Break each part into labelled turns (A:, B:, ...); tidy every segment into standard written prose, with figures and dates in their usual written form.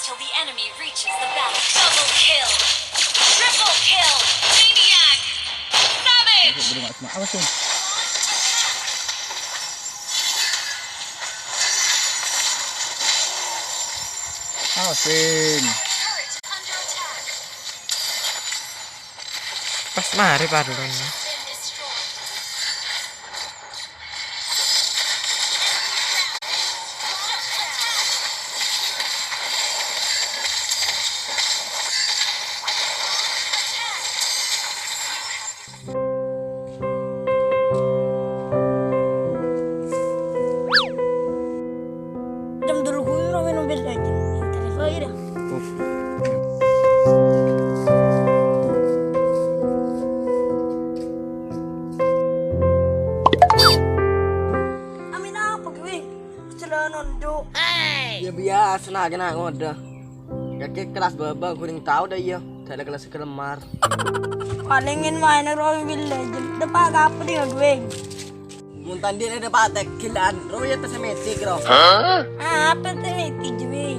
A: till the enemy reaches the battle. Double kill. Triple kill. Maniac. Savage.
B: Awas dong. Awasin.
C: Pas mari padulon.
D: Jam dulu gue main mobil aja. Telepon aja. Amin apa gue? Celah nondo.
B: Ya biasa nah kena ngoda. Kaki kelas baba kuring tahu dah ya. Ada kelas kelemar.
D: Palingin main mobil aja. Depan apa dia gue?
B: Muntan dia ada patek kilan. Roya tas metik ro.
D: Apa tuh itu gue?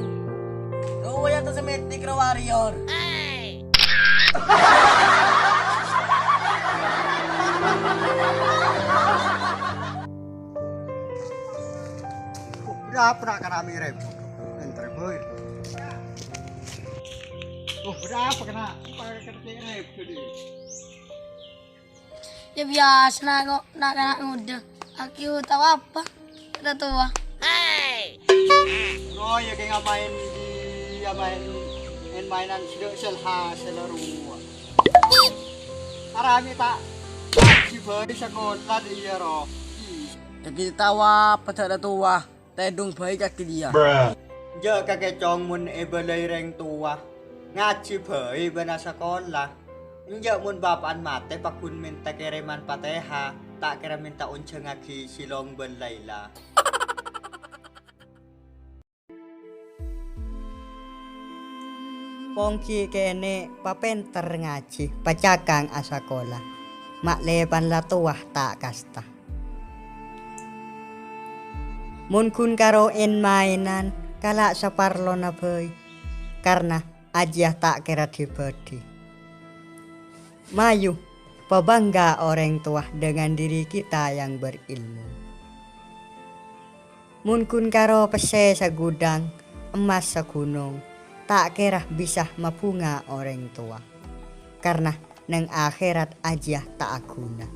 B: Roya tas metik ro warrior.
E: Berapa nak kena mirip? Entar boy. Berapa kena? Pakai kerja rep tadi.
D: Ya biasa nak kena muda. Aku tahu apa? Kita tua.
E: Oh ya kayak main di mainan selha selaru. Arami tak si boy sekolah dia ro.
B: Kaki tawa pada tua. Tedung baik kaki dia.
E: Giờ kakek chong mun ebelai reng tua. Ngaji boy bena sekolah. Giờ mun bapan mate pakun minta kiriman pateha. Tak kira minta unceng ngaki silong ben Laila. Pongki kene papenter ngaji pacakang asakola. Mak lepan la tuah tak kasta. Mun kun karo en mainan kala saparlo na boy. Karena aja tak kira dibadi. Mayu, pebangga orang tua dengan diri kita yang berilmu. Mun kun karo pese sagudang, emas sagunung, tak kira bisa mapunga orang tua. Karena neng akhirat aja tak guna.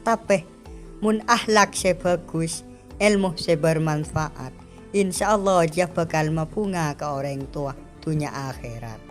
E: Tapi mun ahlak sebagus, ilmu sebermanfaat, insya Allah dia bakal mapunga ke orang tua dunia akhirat.